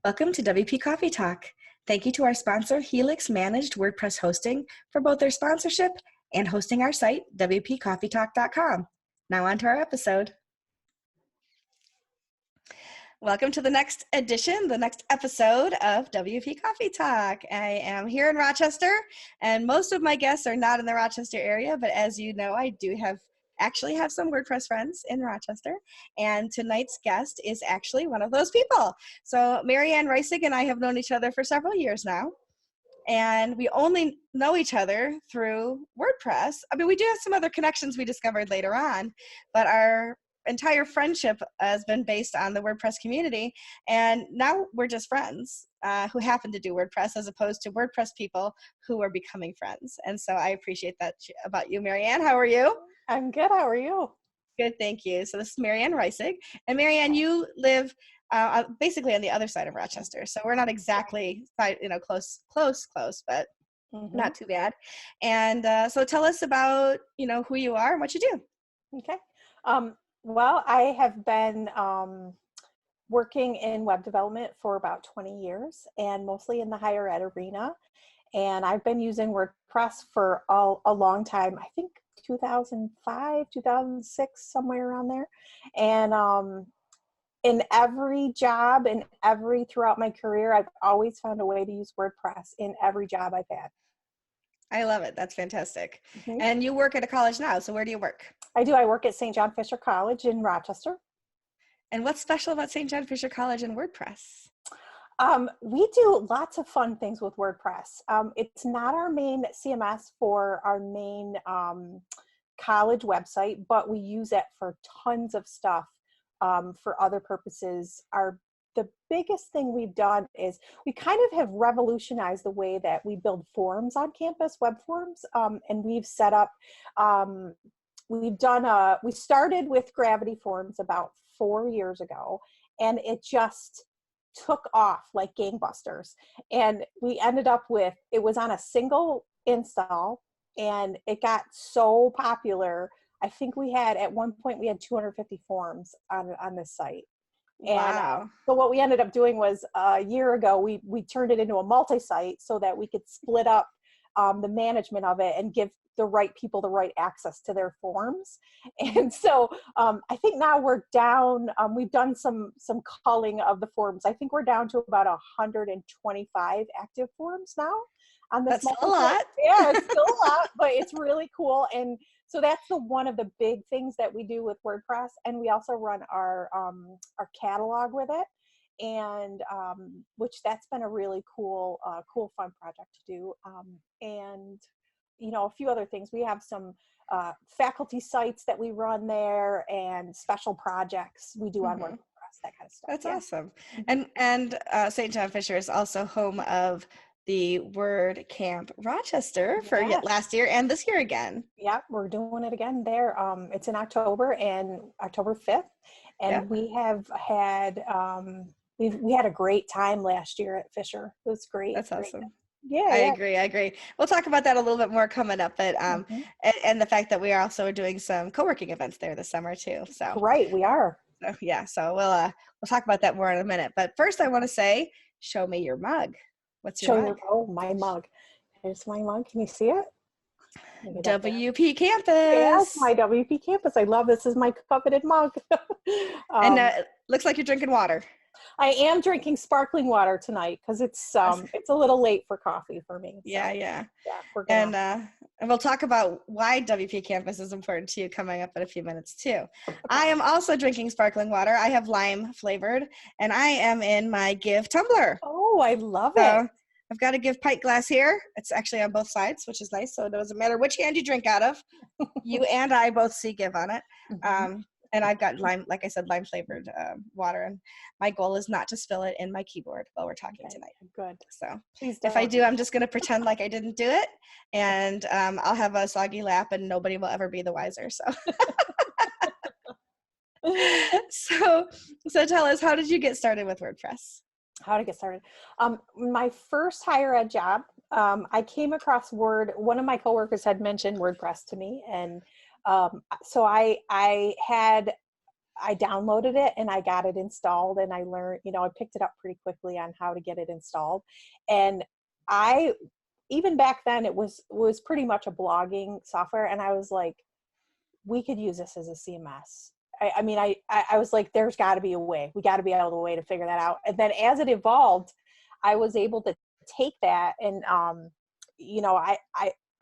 Welcome to WP Coffee Talk. Thank you to our sponsor, Helix Managed WordPress Hosting, for both their sponsorship and hosting our site, WPCoffeeTalk.com. Now on to our episode. Welcome to the next edition, the next episode of WP Coffee Talk. I am here in Rochester, and most of my guests are not in the Rochester area, but as you know, I do actually have some WordPress friends in Rochester, and tonight's guest is actually one of those people. So Maryann Reissig and I have known each other for several years now, and we only know each other through WordPress. I mean, we do have some other connections we discovered later on, but our entire friendship has been based on the WordPress community, and now we're just friends who happen to do WordPress as opposed to WordPress people who are becoming friends. And so I appreciate that about you, Maryann. How are you? I'm good. How are you? Good, thank you. So this is Maryann Reissig, and Maryann, you live basically on the other side of Rochester, so we're not exactly close, but not too bad. And so tell us about who you are and what you do. Okay. Well, I have been working in web development for about 20 years, and mostly in the higher ed arena. And I've been using WordPress for a long time. I think 2005, 2006, somewhere around there. And in every job and throughout my career, I've always found a way to use WordPress in every job I've had. I love it. That's fantastic. And you work at a college now, so where do you work? I do. I work at St. John Fisher College in Rochester. And what's special about St. John Fisher College and WordPress? We do lots of fun things with WordPress. It's not our main CMS for our main college website, but we use it for tons of stuff for other purposes. The biggest thing we've done is we kind of have revolutionized the way that we build forms on campus, web forms, and we've set up, we started with Gravity Forms about 4 years ago, and it just took off like gangbusters. And we ended up with, it was on a single install, and it got so popular. I think at one point we had 250 forms on this site. Wow. And so what we ended up doing was a year ago, we turned it into a multi-site so that we could split up the management of it and give the right people the right access to their forms. And so I think now we're down, we've done some culling of the forms. I think we're down to about 125 active forms now on this. That's a lot. Yeah, it's still a lot, but it's really cool. And so that's one of the big things that we do with WordPress. And we also run our catalog with it. And which that's been a really cool, fun project to do. And a few other things. We have some faculty sites that we run there, and special projects we do on WordPress, that kind of stuff. That's awesome. And St. John Fisher is also home of the WordCamp Rochester for last year and this year again. Yeah, we're doing it again there. It's in October, and October 5th. And we have had, we had a great time last year at Fisher. It was great. That's awesome. Yeah, I agree. We'll talk about that a little bit more coming up, but and the fact that we are also doing some co-working events there this summer too. So right, we are. So yeah, so we'll talk about that more in a minute. But first, I want to say, show me your mug. What's your mug? Oh, my mug. Here's my mug. Can you see it? WPCampus. Yes, my WPCampus. I love this. Is my coveted mug. And looks like you're drinking water. I am drinking sparkling water tonight because it's a little late for coffee for me. So, yeah. We're gonna... And we'll talk about why WPCampus is important to you coming up in a few minutes too. Okay. I am also drinking sparkling water. I have lime flavored, and I am in my Give tumbler. Oh, I love it. I've got a Give pint glass here. It's actually on both sides, which is nice. So it doesn't matter which hand you drink out of. You and I both see Give on it. And I've got lime, like I said, lime flavored water. And my goal is not to spill it in my keyboard while we're talking tonight. Good. So if I do, I'm just going to pretend like I didn't do it. And I'll have a soggy lap and nobody will ever be the wiser. So, so tell us, how did you get started with WordPress? How to get started. My first higher ed job, I came across one of my coworkers had mentioned WordPress to me, and so I had I downloaded it and I got it installed, and I learned, I picked it up pretty quickly on how to get it installed. And even back then it was pretty much a blogging software. And I was like, we could use this as a CMS. I was like, there's got to be a way. We got to be able to way to figure that out. And then as it evolved, I was able to take that and,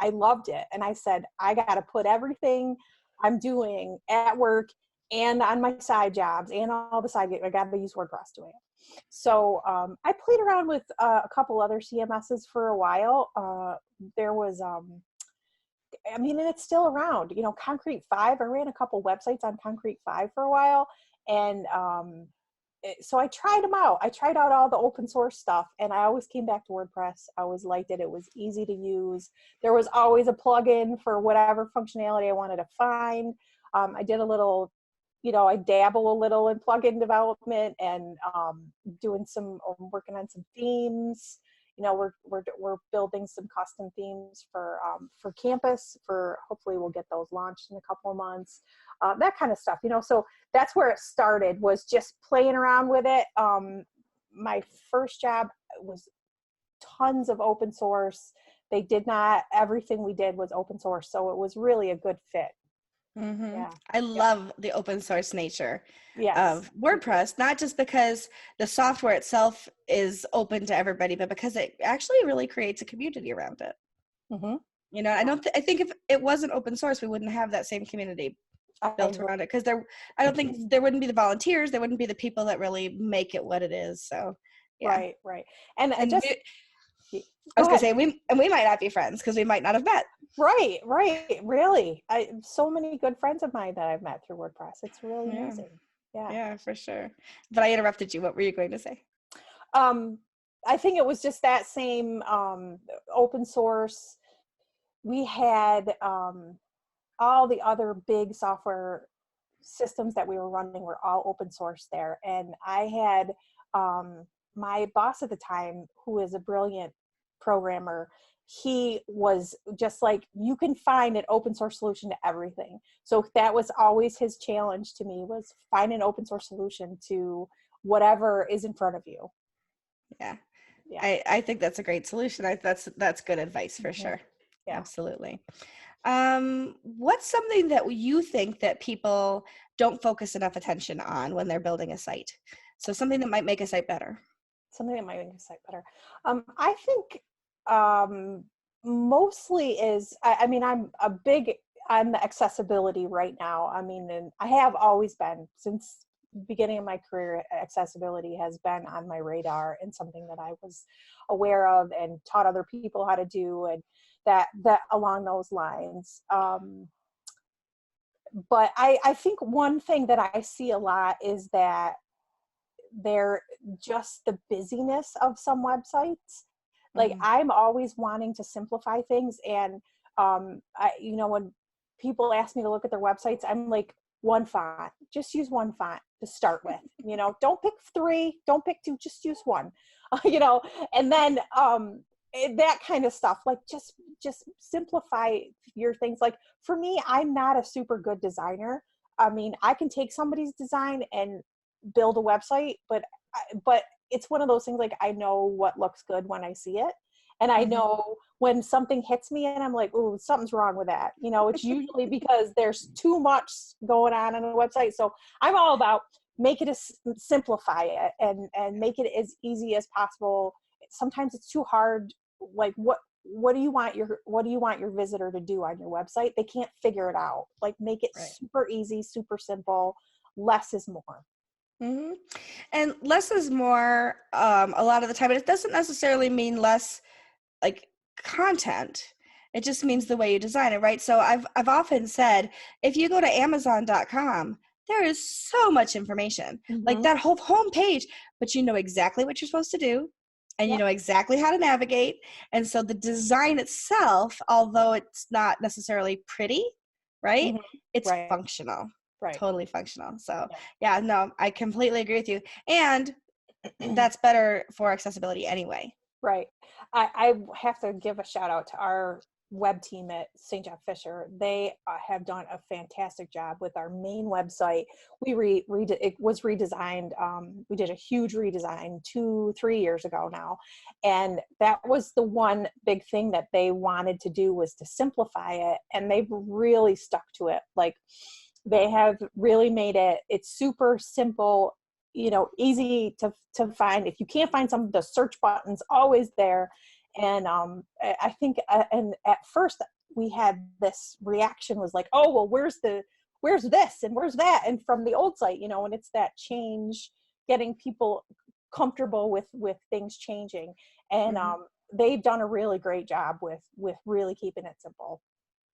I loved it. And I said, I got to put everything I'm doing at work and on my side jobs and all the side, I got to use WordPress doing it. So I played around with a couple other CMSs for a while. There was, and it's still around, Concrete 5. I ran a couple websites on Concrete 5 for a while. And so I tried them out. I tried out all the open source stuff, and I always came back to WordPress. I always liked it. It was easy to use. There was always a plugin for whatever functionality I wanted to find. I did a little, I dabble a little in plugin development and working on some themes. We're building some custom themes for campus. Hopefully we'll get those launched in a couple of months. That kind of stuff. So that's where it started, was just playing around with it. My first job was tons of open source. Everything we did was open source, so it was really a good fit. Mm-hmm. Yeah. I love the open source nature of Yes. WordPress, not just because the software itself is open to everybody, but because it actually really creates a community around it. Mm-hmm. I think if it wasn't open source, we wouldn't have that same community built around it, because I don't think there wouldn't be the volunteers, there wouldn't be the people that really make it what it is. So yeah. Right. And I was gonna say, we might not be friends because we might not have met. Right. Really. So many good friends of mine that I've met through WordPress. It's really amazing. Yeah, for sure. But I interrupted you. What were you going to say? I think it was just that same open source. We had all the other big software systems that we were running were all open source there. And I had my boss at the time, who is a brilliant programmer, he was just like, you can find an open source solution to everything. So that was always his challenge to me, was find an open source solution to whatever is in front of you. Yeah. I think that's a great solution. That's good advice for sure. Yeah. Absolutely. What's something that you think that people don't focus enough attention on when they're building a site? So something that might make a site better. I think mostly is, I'm big on the accessibility right now. And I have always been, since the beginning of my career. Accessibility has been on my radar and something that I was aware of and taught other people how to do, and that along those lines. But I think one thing that I see a lot is that they're just the busyness of some websites. Like, I'm always wanting to simplify things. And, when people ask me to look at their websites, I'm like, one font, just use one font to start with, don't pick 3, don't pick 2, just use one, and then, that kind of stuff, like just simplify your things. Like, for me, I'm not a super good designer. I can take somebody's design and build a website, but it's one of those things, like, I know what looks good when I see it. And I know when something hits me and I'm like, oh, something's wrong with that. It's usually because there's too much going on a website. So I'm all about simplify it and make it as easy as possible. Sometimes it's too hard. Like, what do you want your visitor to do on your website? They can't figure it out. Like, make it super easy, super simple. Less is more. Mm-hmm. And less is more a lot of the time, but it doesn't necessarily mean less like content. It just means the way you design it, right? So I've often said, if you go to Amazon.com, there is so much information, like that whole home page, but you know exactly what you're supposed to do, and you know exactly how to navigate. And so the design itself, although it's not necessarily pretty, right? It's functional. Right. Totally functional. So yeah, no, I completely agree with you. And that's better for accessibility anyway. Right. I have to give a shout out to our web team at St. John Fisher. They have done a fantastic job with our main website. It was redesigned. We did a huge redesign 2-3 years ago now. And that was the one big thing that they wanted to do, was to simplify it. And they've really stuck to it. Like, they have really made it's super simple, easy to find. If you can't find some of the search buttons, always there. And I think, and at first we had this reaction, was like, oh, well, where's this and where's that? And from the old site, and it's that change, getting people comfortable with things changing. And they've done a really great job with really keeping it simple.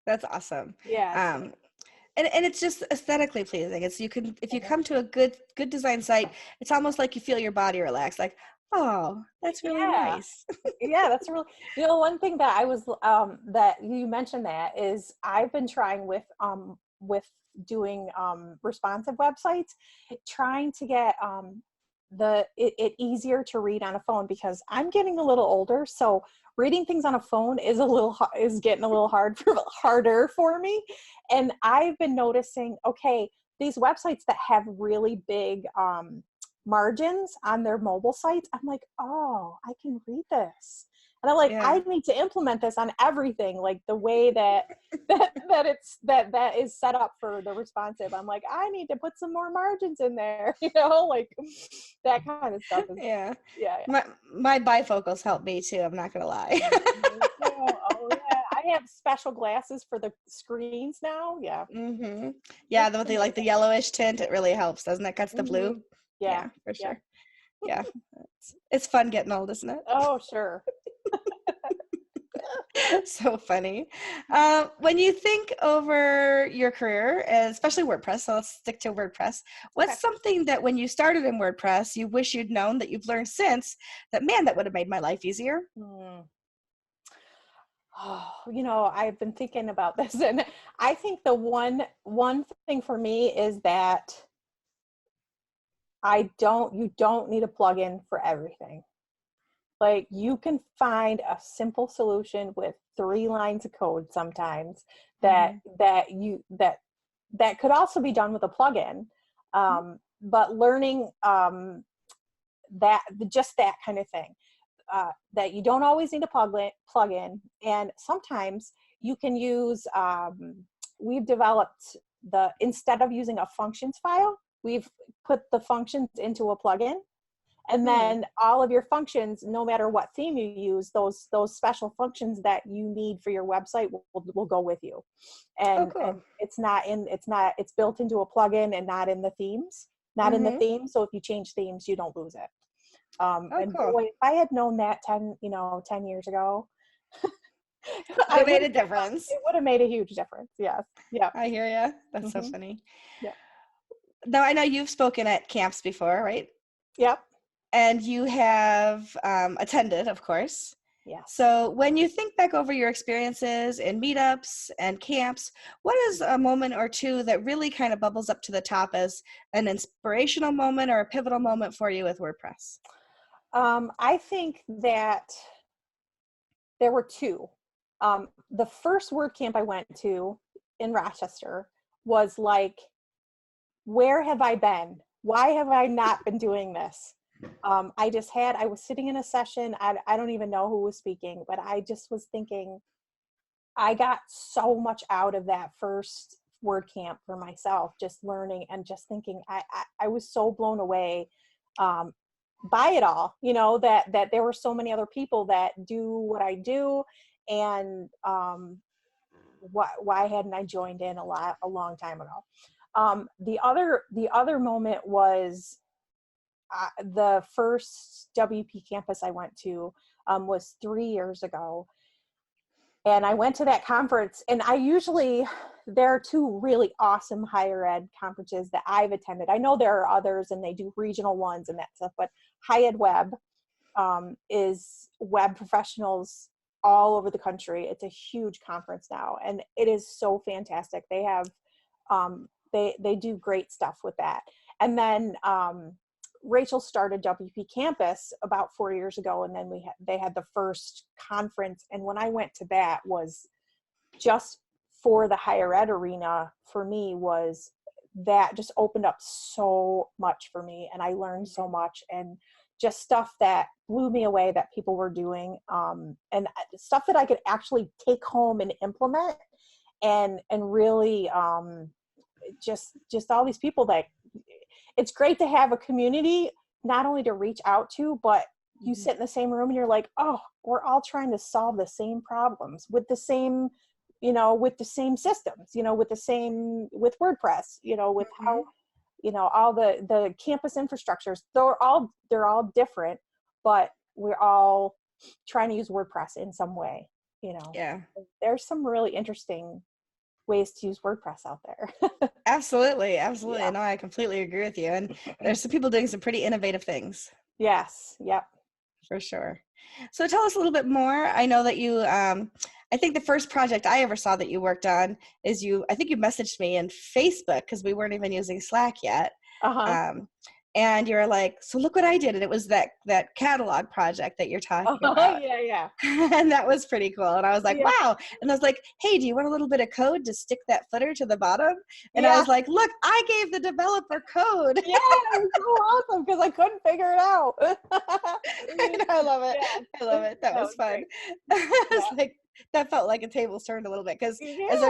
That's awesome. Yeah. And it's just aesthetically pleasing. It's, if you come to a good design site, it's almost like you feel your body relax. Like, oh, that's really nice. Yeah, that's really, one thing that I was, that you mentioned that is, I've been trying with doing responsive websites, trying to get it easier to read on a phone, because I'm getting a little older. So reading things on a phone is getting a little harder for me. And I've been noticing, okay, these websites that have really big margins on their mobile sites, I'm like, oh, I can read this. And I'm like, I need to implement this on everything, like the way that is set up for the responsive. I'm like, I need to put some more margins in there, like that kind of stuff. Yeah. My bifocals help me too. I'm not gonna lie. Oh yeah, I have special glasses for the screens now. Yeah. Mm-hmm. Yeah, the yellowish tint, it really helps, doesn't it? Cuts the blue. Yeah, for sure. Yeah, it's fun getting old, isn't it? Oh, sure. So funny. When you think over your career, especially WordPress, so let's stick to WordPress, what's something that when you started in WordPress, you wish you'd known that you've learned since, that would have made my life easier? Oh, I've been thinking about this, and I think the one thing for me is that you don't need a plugin for everything. Like, you can find a simple solution with 3 lines of code sometimes that could also be done with a plugin. But learning that kind of thing, that you don't always need a plugin, and sometimes you can use. We've developed instead of using a functions file, we've put the functions into a plugin. And then all of your functions, no matter what theme you use, those special functions that you need for your website will go with you. And, and it's built into a plugin and not in the themes, in the theme. So if you change themes, you don't lose it. Boy, if I had known that 10 years ago, it made a difference. It would have made a huge difference. Yes. Yeah. I hear you. That's so funny. Yeah. Now, I know you've spoken at camps before, right? Yep. And you have attended, of course. Yeah. So when you think back over your experiences in meetups and camps, what is a moment or two that really kind of bubbles up to the top as an inspirational moment or a pivotal moment for you with WordPress? I think that there were 2. The first WordCamp I went to in Rochester was like, where have I been? Why have I not been doing this? I was sitting in a session. I don't even know who was speaking, but I just was thinking, I got so much out of that first WordCamp for myself, just learning and just thinking, I was so blown away by it all, that there were so many other people that do what I do. And why hadn't I joined in a long time ago? The other moment was, the first WPCampus I went to was 3 years ago. And I went to that conference, and there are 2 really awesome higher ed conferences that I've attended. I know there are others and they do regional ones and that stuff, but Higher Ed Web is web professionals all over the country. It's a huge conference now, and it is so fantastic. They have, they do great stuff with that. And then Rachel started WPCampus about 4 years ago, and then they had the first conference. And when I went to that, was just for the higher ed arena for me was that just opened up so much for me, and I learned so much, and just stuff that blew me away that people were doing, and stuff that I could actually take home and implement, and really just all these people that it's great to have a community not only to reach out to, but you sit in the same room and you're like, oh, we're all trying to solve the same problems with the same, with the same systems, with WordPress, with how, all the campus infrastructures, they're all different, but we're all trying to use WordPress in some way, Yeah. There's some really interesting ways to use WordPress out there. Absolutely. Yeah. No, I completely agree with you. And there's some people doing some pretty innovative things. Yes. Yep. For sure. So tell us a little bit more. I know that you, I think the first project I ever saw that you worked on is I think you messaged me in Facebook because we weren't even using Slack yet. And you're like, so look what I did. And it was that catalog project that you're talking about. Yeah. And that was pretty cool. And I was like, wow. And I was like, hey, do you want a little bit of code to stick that footer to the bottom? And I was like, look, I gave the developer code. Yeah, it was so awesome because I couldn't figure it out. I love it. Yeah. I love it. That was fun. It's like, that felt like a tables turned a little bit because as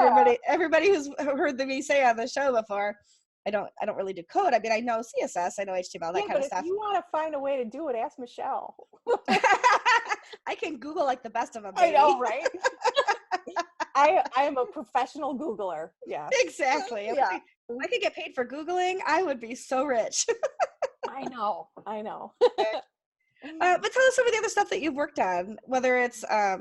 everybody who's heard me say on the show before, I don't really do code. I mean, I know CSS, I know HTML, that kind of stuff. If you want to find a way to do it, ask Michelle. I can Google like the best of them. Baby. I know, right? I am a professional Googler. Yeah. Exactly. Yeah. If I could get paid for Googling, I would be so rich. I know. But tell us some of the other stuff that you've worked on, whether it's, I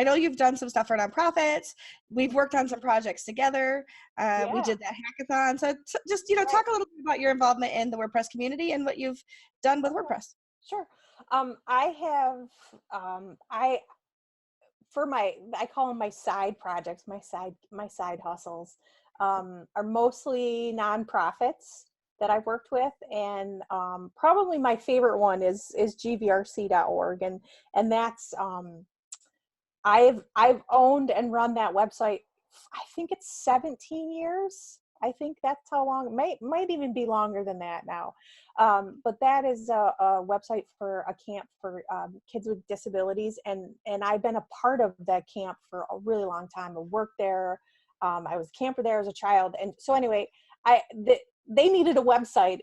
know you've done some stuff for nonprofits. We've worked on some projects together. We did that hackathon. So just, talk a little bit about your involvement in the WordPress community and what you've done with WordPress. Sure. I call them my side projects, my side hustles, are mostly nonprofits that I've worked with, and probably my favorite one is gvrc.org, and that's I've owned and run that website. I think it's 17 years. I think that's how long. Might even be longer than that now. But that is a website for a camp for kids with disabilities, and I've been a part of that camp for a really long time. I worked there. I was a camper there as a child, and so anyway, they needed a website,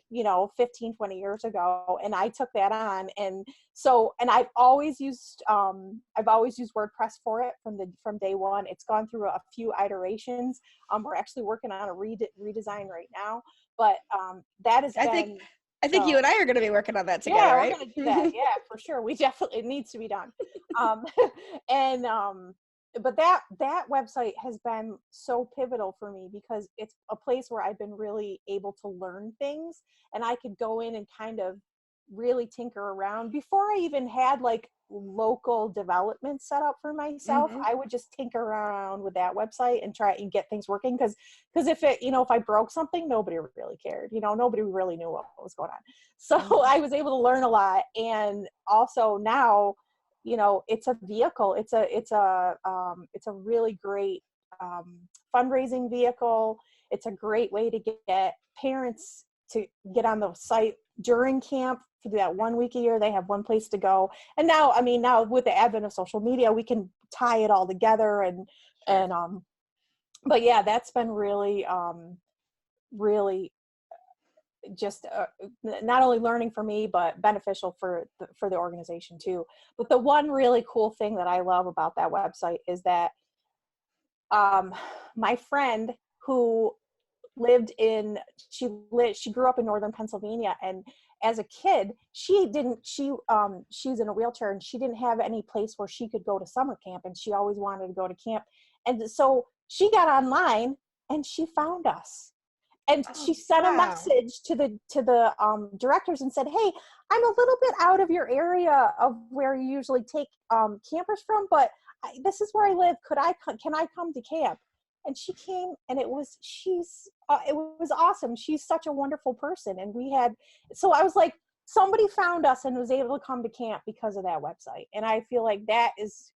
15, 20 years ago. And I took that on. And I've always used WordPress for it from day one. It's gone through a few iterations. We're actually working on a redesign right now, but that has been, I think you and I are going to be working on that together, right? We're going to do that. Yeah, for sure. It needs to be done. But that website has been so pivotal for me because it's a place where I've been really able to learn things, and I could go in and kind of really tinker around. Before I even had like local development set up for myself, I would just tinker around with that website and try and get things working. Because if it, if I broke something, nobody really cared. Nobody really knew what was going on. So I was able to learn a lot, and also now, it's a vehicle. It's a really great fundraising vehicle. It's a great way to get parents to get on the site during camp. For that 1 week a year, they have one place to go. And now, now with the advent of social media, we can tie it all together. But yeah, that's been really, really just not only learning for me, but beneficial for the organization too. But the one really cool thing that I love about that website is that my friend who she grew up in northern Pennsylvania, and as a kid, she's in a wheelchair, and she didn't have any place where she could go to summer camp, and she always wanted to go to camp. And so she got online and she found us. And she sent a message to the directors and said, hey, I'm a little bit out of your area of where you usually take campers from, but this is where I live. Can I come to camp? And she came, and it was awesome. She's such a wonderful person. And so I was like, somebody found us and was able to come to camp because of that website. And I feel like that is,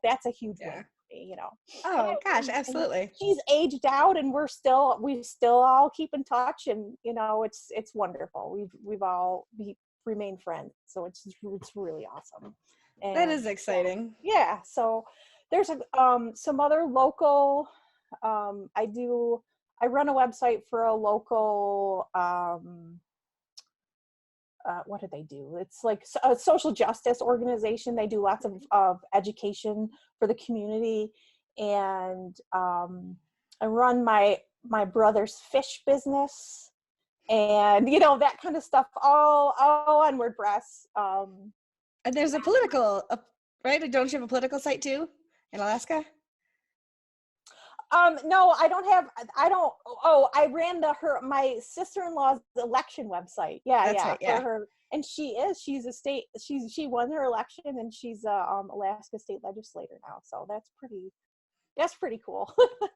that's a huge win for me, you know. Oh gosh, And absolutely. she's aged out, and we still all keep in touch, and you know, it's wonderful. We've all remained friends, so it's really awesome. That And is exciting. yeah, so there's some other local, I run a website for a local, what do they do? It's like a social justice organization. They do lots of education for the community. And I run my brother's fish business, and you know, that kind of stuff, all on WordPress. And there's a political, right? Don't you have a political site too in Alaska? No, I ran my sister-in-law's election website. That's Yeah, right. for Yeah. her. And she won her election, and she's a Alaska state legislator now. So that's pretty cool.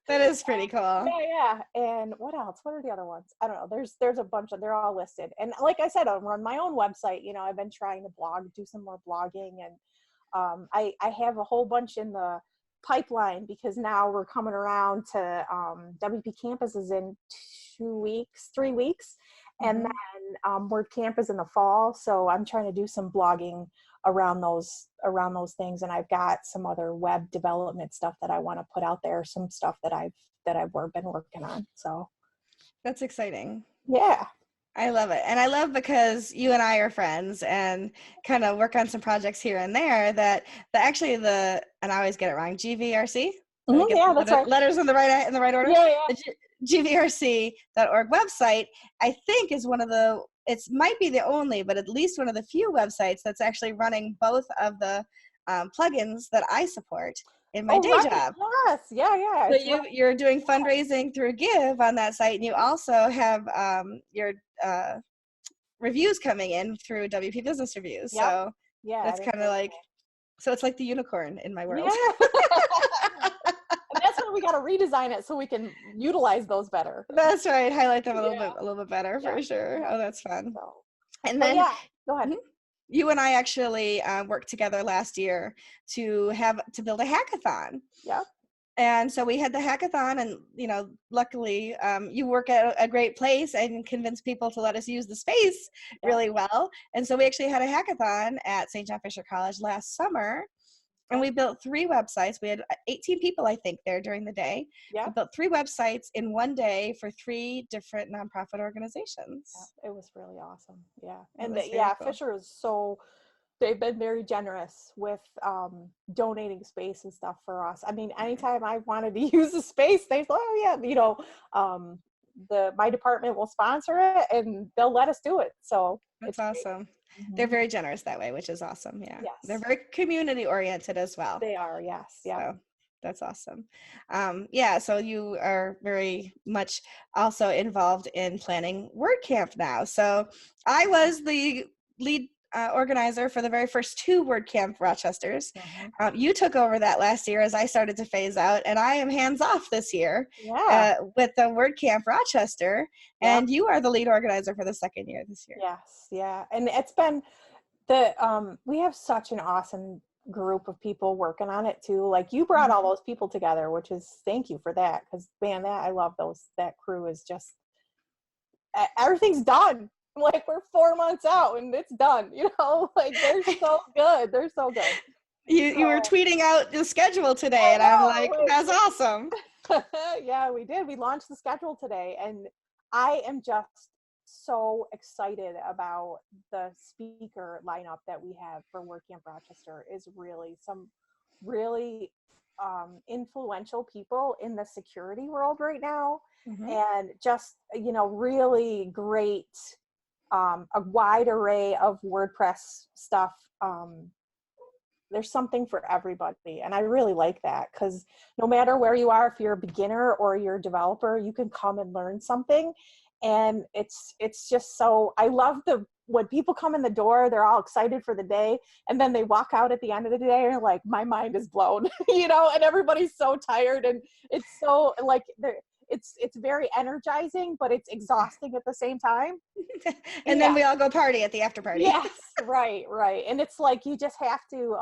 That is pretty cool. Yeah. And what else? What are the other ones? I don't know. There's a bunch they're all listed. And like I said, I'll run my own website. You know, I've been trying to do some more blogging, and I have a whole bunch in the pipeline, because now we're coming around to WPCampus is in 3 weeks, and then WordCamp is in the fall. So I'm trying to do some blogging around those things, and I've got some other web development stuff that I want to put out there, some stuff that I've been working on. So that's exciting. Yeah. I love it. And I love because you and I are friends and kind of work on some projects here and there that and I always get it wrong, GVRC? Yeah, that's right. Letters in the right order? Yeah. The GVRC.org website, I think, is it might be the only, but at least one of the few websites that's actually running both of the plugins that I support in my day job. Yes, yeah. So you're doing fundraising through Give on that site, and you also have your reviews coming in through WP Business Reviews. Yep. So yeah, that's kind of like, so it's like the unicorn in my world. Yeah. And that's when we got to redesign it so we can utilize those better. That's right. Highlight them a little bit better for sure. Oh, that's fun. So, and then go ahead. You and I actually worked together last year to build a hackathon. Yeah. And so we had the hackathon, and you know, luckily you work at a great place and convince people to let us use the space really well. And so we actually had a hackathon at St. John Fisher College last summer, and we built 3 websites. We had 18 people, I think, there during the day. Yeah. We built 3 websites in one day for 3 different nonprofit organizations. Yeah, it was really awesome. Yeah. And cool. Fisher is they've been very generous with donating space and stuff for us. I mean, anytime I wanted to use the space, they thought, oh yeah, you know, my department will sponsor it and they'll let us do it. So that's awesome. They're very generous that way, which is awesome. Yeah. Yes. They're very community oriented as well. They are. Yes. Yeah. So that's awesome. So you are very much also involved in planning WordCamp now. So I was the lead organizer for the very first 2 WordCamp Rochesters. You took over that last year as I started to phase out, and I am hands off this year with the WordCamp Rochester, and you are the lead organizer for the 2nd year this year. Yes, yeah, and it's been we have such an awesome group of people working on it too. Like, you brought all those people together, which is, thank you for that, because man, I love that crew is just, everything's done. Like, we're 4 months out and it's done, you know, like they're so good. They're so good. You were tweeting out the schedule today, and I'm like, that's awesome. Yeah, we did. We launched the schedule today, and I am just so excited about the speaker lineup that we have for WordCamp Rochester. Is really some really influential people in the security world right now, and just, you know, really great, a wide array of WordPress stuff. There's something for everybody, and I really like that, because no matter where you are, if you're a beginner or you're a developer, you can come and learn something. And it's just so, I love when people come in the door, they're all excited for the day, and then they walk out at the end of the day and like, my mind is blown, you know, and everybody's so tired, and it's so like, it's very energizing, but it's exhausting at the same time. And then we all go party at the after party. Yes, right. And it's like, you just have to,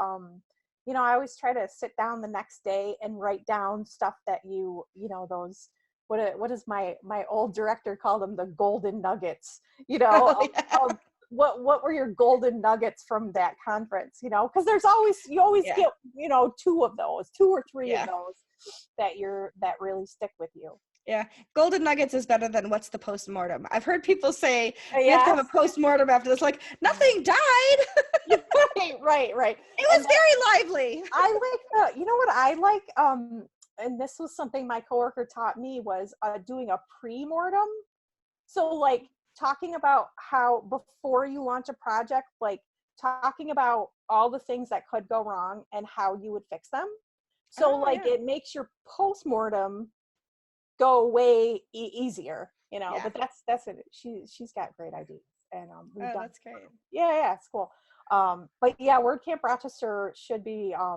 I always try to sit down the next day and write down stuff that those, what is my old director called them, the golden nuggets, Oh, yeah. of what were your golden nuggets from that conference, because you always Yeah. get, two or three Yeah. of those that really stick with you. Yeah. Golden nuggets is better than what's the postmortem. I've heard people say we have to have Yes. a postmortem after this, like nothing died. Right. It was very lively. I like what I like, and this was something my coworker taught me, was doing a pre-mortem. So like talking about how before you launch a project, like talking about all the things that could go wrong and how you would fix them. So Yeah. it makes your post-mortem go way easier, Yeah. but that's it. She's got great ideas, and we've done. That's great. Yeah, it's cool. But yeah, WordCamp Rochester should be a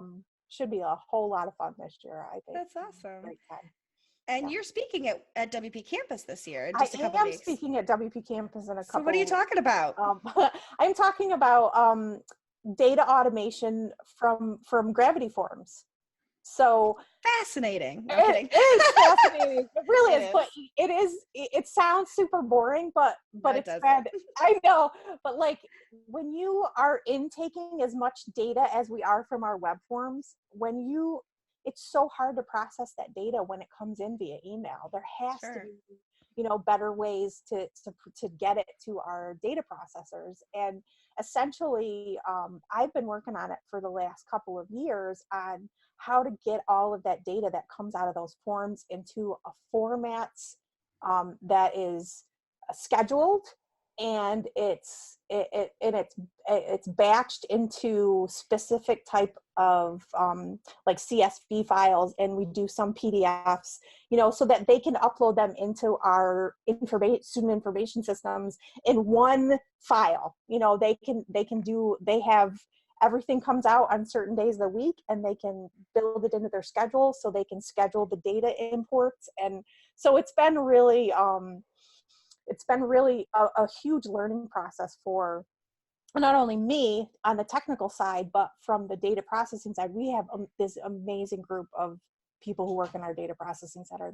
whole lot of fun this year, I think. That's awesome. Great time. And Yeah. you're speaking at WPCampus this year in I just a couple am weeks. speaking at WPCampus in a couple. So what are you talking about? I'm talking about data automation from Gravity Forms. So Fascinating. No, kidding. it is fascinating. It really is. It But it sounds super boring, but it's bad. I know. But like when you are intaking as much data as we are from our web forms, it's so hard to process that data when it comes in via email. There has to be, better ways to get it to our data processors. And essentially, I've been working on it for the last couple of years on how to get all of that data that comes out of those forms into a format that is scheduled, and it's batched into specific type of like CSV files, and we do some PDFs, so that they can upload them into our student information systems in one file. They have everything comes out on certain days of the week, and they can build it into their schedule so they can schedule the data imports. And so it's been really a huge learning process for not only me on the technical side, but from the data processing side. We have this amazing group of people who work in our data processing center.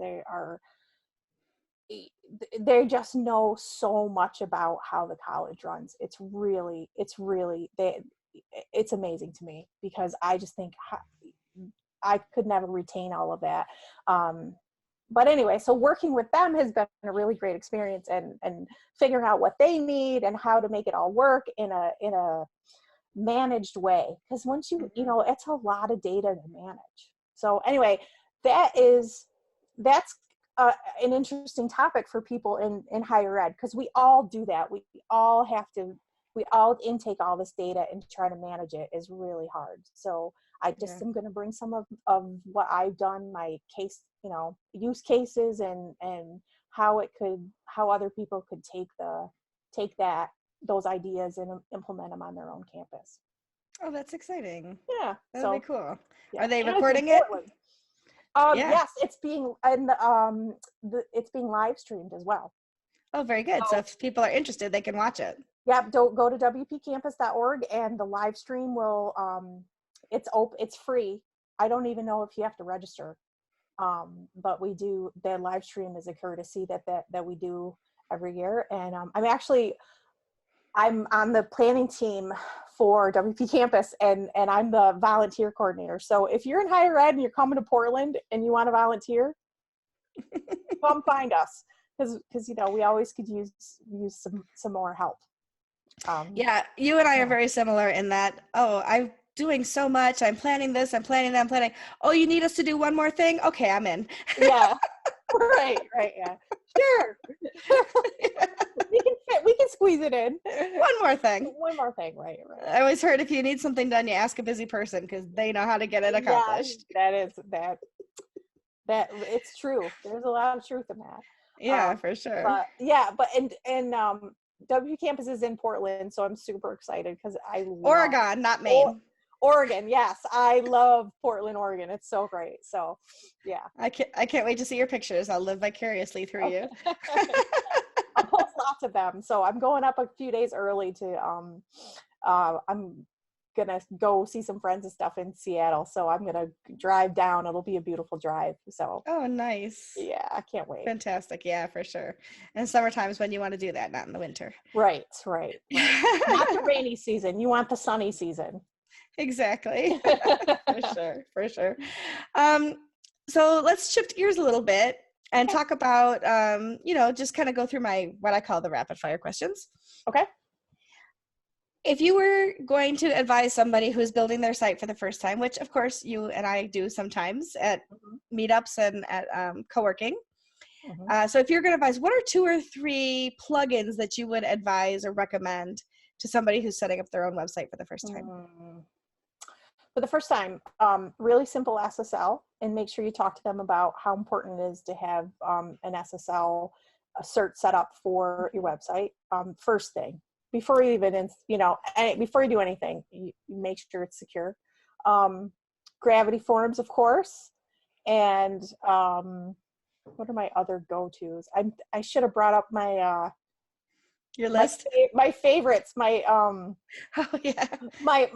They just know so much about how the college runs. It's amazing to me, because I just think I could never retain all of that. But anyway, so working with them has been a really great experience, and figuring out what they need and how to make it all work in a managed way. Because once it's a lot of data to manage. So anyway, that's an interesting topic for people in higher ed, because we all do that. We all intake all this data, and try to manage it is really hard. So I just am going to bring some of what I've done, my case, use cases, and how other people could take those ideas and implement them on their own campus. Oh, that's exciting. Yeah. That'll be cool. Yeah. Are they recording it? Yes, it's being it's being live streamed as well. Oh, very good. So if people are interested, they can watch it. Yep. Don't go to WPCampus.org, and the live stream will it's free. I don't even know if you have to register. But we do, the live stream is a courtesy that we do every year. And I'm on the planning team for WP Campus, and I'm the volunteer coordinator. So if you're in higher ed and you're coming to Portland and you want to volunteer, come find us, because we always could use some more help. Yeah, you and I are very similar in that. I'm doing so much. I'm planning this. I'm planning that. I'm planning. Oh, you need us to do one more thing? Okay, I'm in. Yeah. Right. Yeah. Sure. We can squeeze it in. One more thing. Right. I always heard if you need something done, you ask a busy person, because they know how to get it accomplished. Yeah, that it's true. There's a lot of truth in that. Yeah, for sure. But WP Campus is in Portland, so I'm super excited, because I love Oregon, not Maine. Oregon, yes, I love Portland, Oregon. It's so great. So, yeah, I can't wait to see your pictures. I'll live vicariously through you. I'll post lots of them. So I'm going up a few days early to I'm gonna go see some friends and stuff in Seattle, so I'm gonna drive down. It'll be a beautiful drive. So Oh, nice. yeah, I can't wait. Fantastic. Yeah, for sure. And summertime's when you want to do that, not in the winter. Right. Not the rainy season. You want the sunny season. Exactly. For sure. So let's shift gears a little bit and talk about, just kind of go through what I call the rapid fire questions. Okay. If you were going to advise somebody who's building their site for the first time, which of course you and I do sometimes at meetups and at co-working. So if you're going to advise, what are 2 or 3 plugins that you would advise or recommend to somebody who's setting up their own website for the first time? For the first time, really simple SSL, and make sure you talk to them about how important it is to have an SSL cert set up for your website. First thing, before you even, before you do anything, you make sure it's secure. Gravity forms, of course, and what are my other go-tos? I should have brought up my your list, my favorites, my my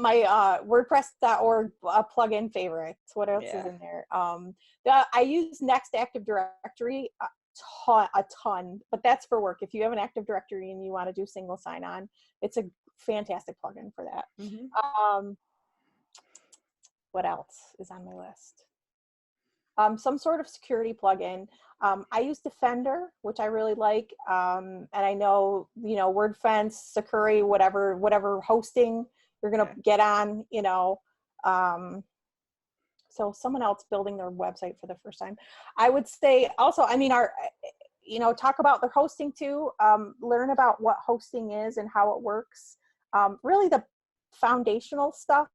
WordPress.org plugin favorites. What else is in there? I use Next Active Directory a ton, but that's for work. If you have an Active Directory and you want to do single sign-on, it's a fantastic plugin for that. What else is on my list? Some sort of security plugin. I use Defender, which I really like. And I know, WordFence, Sakuri, whatever hosting you're going to get on, so someone else building their website for the first time. I would say also, talk about their hosting too. Learn about what hosting is and how it works. Really the foundational stuff.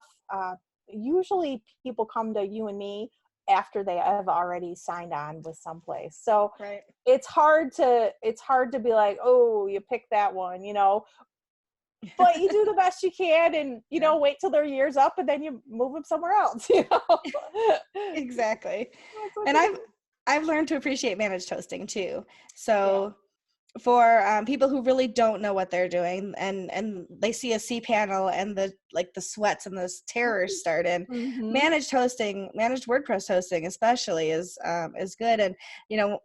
Usually people come to you and me after they have already signed on with someplace. So it's hard to be like, oh, you pick that one, but you do the best you can, and wait till their year's up, and then you move them somewhere else. Exactly. And I've learned to appreciate managed hosting too. So for people who really don't know what they're doing, and they see a cPanel and the sweats and the terrors start in, managed WordPress hosting especially is good. And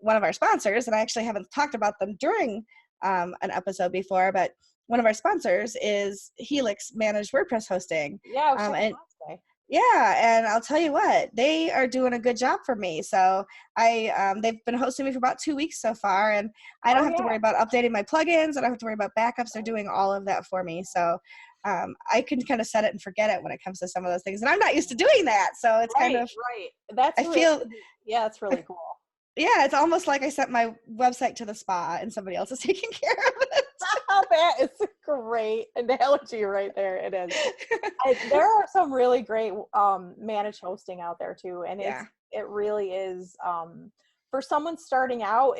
one of our sponsors, and I actually haven't talked about them during an episode before, but one of our sponsors is Helix Managed WordPress Hosting. And I'll tell you what, they are doing a good job for me. So they've been hosting me for about 2 weeks so far, and I don't have to worry about updating my plugins. I don't have to worry about backups. They're doing all of that for me. So I can kind of set it and forget it when it comes to some of those things. And I'm not used to doing that. So it's kind of, that's really cool. Yeah, it's almost like I sent my website to the spa and somebody else is taking care of it. That is a great analogy right there. It is. There are some really great managed hosting out there too, and it really is for someone starting out.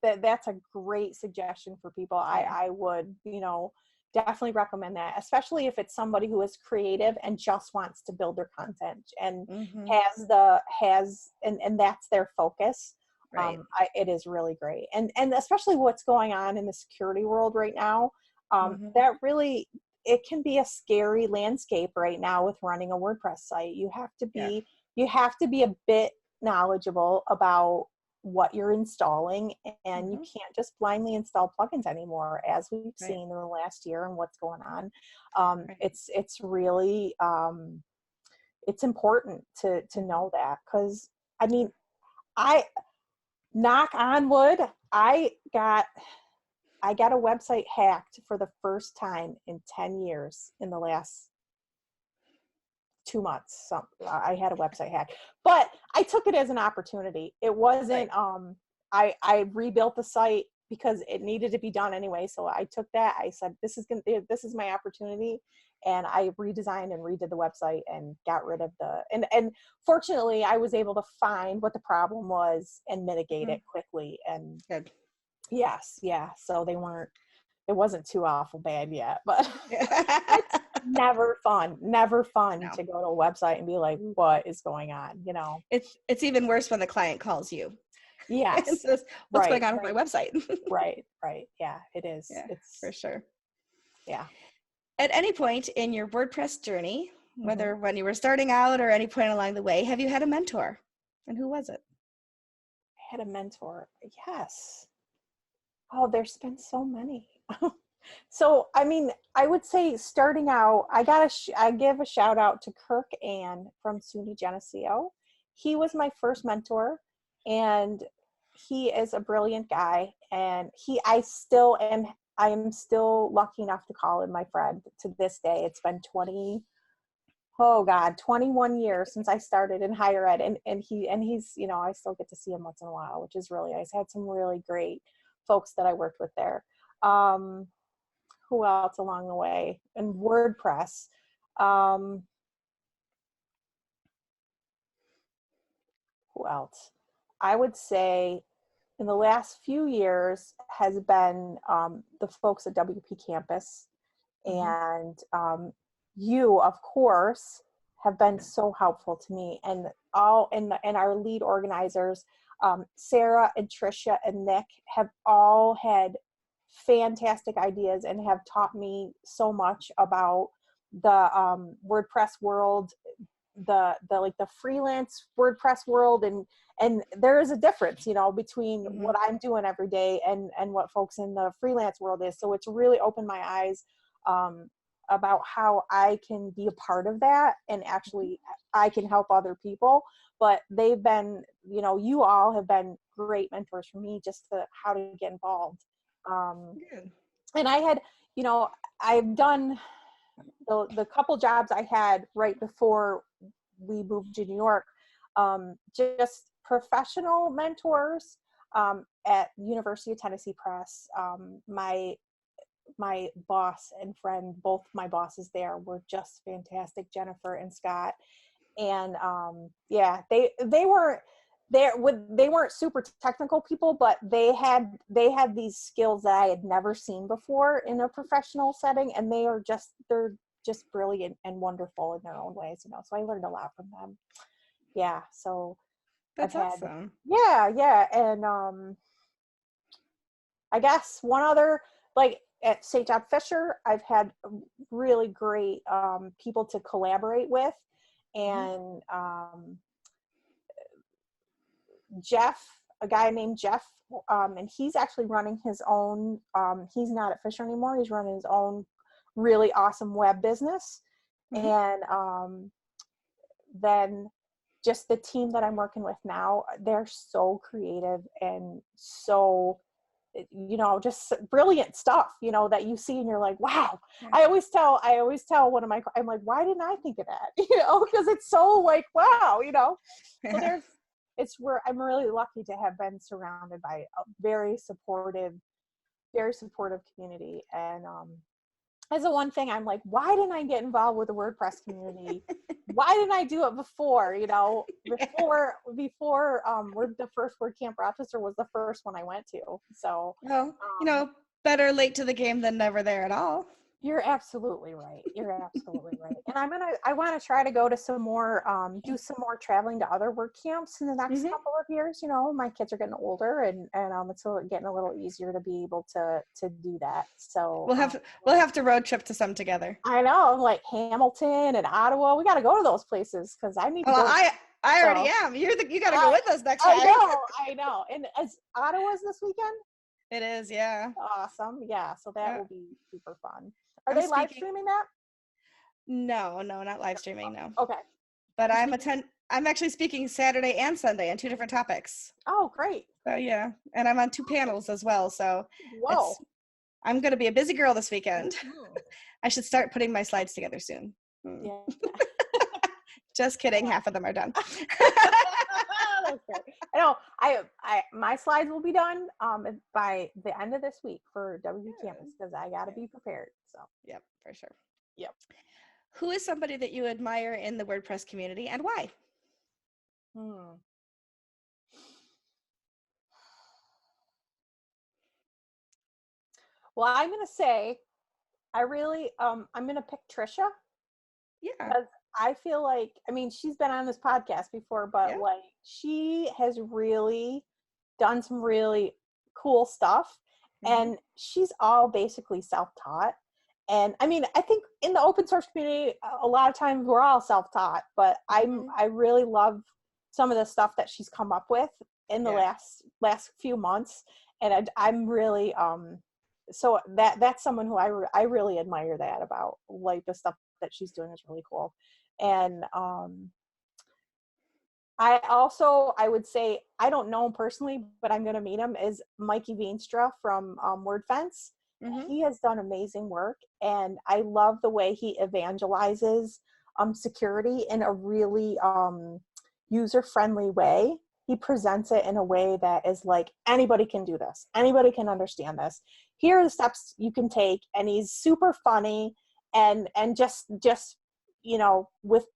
That's a great suggestion for people. I would definitely recommend that, especially if it's somebody who is creative and just wants to build their content and and that's their focus. It is really great. And especially what's going on in the security world right now, that really, it can be a scary landscape right now with running a WordPress site. You have to be a bit knowledgeable about what you're installing, and you can't just blindly install plugins anymore, as we've seen in the last year and what's going on. It's really it's important to know that, because I knock on wood, I got a website hacked for the first time in 10 years in the last 2 months. I had a website hack, but I took it as an opportunity. It wasn't, I rebuilt the site because it needed to be done anyway. So I took that, I said, this is my opportunity. And I redesigned and redid the website and got rid of and fortunately I was able to find what the problem was and mitigate it quickly. And good. Yes. Yeah. So it wasn't too awful bad yet, but it's never fun to go to a website and be like, what is going on? It's even worse when the client calls you. Yes. And says, what's going on with my website? Right. Yeah, it is. Yeah, it's for sure. Yeah. At any point in your WordPress journey, whether Mm-hmm. when you were starting out or any point along the way, have you had a mentor? And who was it? I had a mentor. Yes. Oh, there's been so many. So, I mean, I would say starting out, I give a shout out to Kirk Ann from SUNY Geneseo. He was my first mentor, and he is a brilliant guy. And I am still lucky enough to call him my friend to this day. It's been 21 years since I started in higher ed. And he's, I still get to see him once in a while, which is really nice. I had some really great folks that I worked with there. Who else along the way? And WordPress. Who else? I would say in the last few years has been the folks at WPCampus. And you, of course, have been so helpful to me. And our lead organizers, Sarah and Tricia and Nick, have all had fantastic ideas and have taught me so much about the WordPress world, the freelance WordPress world, and there is a difference, between what I'm doing every day and what folks in the freelance world is. So it's really opened my eyes about how I can be a part of that, and actually I can help other people. But they've been, you all have been great mentors for me, just to how to get involved. And I had, I've done the couple jobs I had right before we moved to New York, just professional mentors at University of Tennessee Press. My boss and friend, both my bosses there, were just fantastic, Jennifer and Scott. And they weren't super technical people, but they had these skills that I had never seen before in a professional setting, and they're just brilliant and wonderful in their own ways, so I learned a lot from them. Yeah, so That's awesome. And I guess one other, like at St. John Fisher, I've had really great people to collaborate with. And Jeff, a guy named Jeff, and he's actually running his own, he's not at Fisher anymore, he's running his own really awesome web business. And then just the team that I'm working with now, they're so creative and so, just brilliant stuff, that you see and you're like, wow. I always tell one of my, I'm like, why didn't I think of that? Because it's so like, wow, so it's where I'm really lucky to have been surrounded by a very supportive community. And as the one thing I'm like, why didn't I get involved with the WordPress community? Why didn't I do it before? Before the first WordCamp Rochester was the first one I went to. So well, better late to the game than never there at all. You're absolutely right. And I want to try to go to some more, do some more traveling to other WordCamps in the next couple of years. My kids are getting older, and it's getting a little easier to be able to do that. So we'll have to road trip to some together. I know, like Hamilton and Ottawa. We got to go to those places because I need to go. I already am. You got to go with us next time. I know. And as Ottawa's this weekend? It is, yeah. Awesome. Yeah. So that will be super fun. Are they live streaming that? No, not live streaming. No. Okay. But I'm actually speaking Saturday and Sunday on 2 different topics. Oh, great. So yeah, and I'm on 2 panels as well. So whoa, I'm going to be a busy girl this weekend. I should start putting my slides together soon. Yeah. Just kidding. Half of them are done. That's great. I know. My slides will be done by the end of this week for WPCampus because I got to be prepared. So. Yep, for sure. Yep. Who is somebody that you admire in the WordPress community and why? Well, I'm going to say, I'm going to pick Tricia. Yeah. Because I feel like, she's been on this podcast before, but like she has really done some really cool stuff, and she's all basically self-taught. And I mean, I think in the open source community, a lot of times we're all self-taught, but I really love some of the stuff that she's come up with in the last few months. And I'm really, so that's someone who I really admire that about, like the stuff that she's doing is really cool. And I would say, I don't know him personally, but I'm going to meet him, is Mikey Veenstra from WordFence. He has done amazing work, and I love the way he evangelizes security in a really user-friendly way. He presents it in a way that is like, anybody can do this. Anybody can understand this. Here are the steps you can take. And he's super funny, and just, you know, with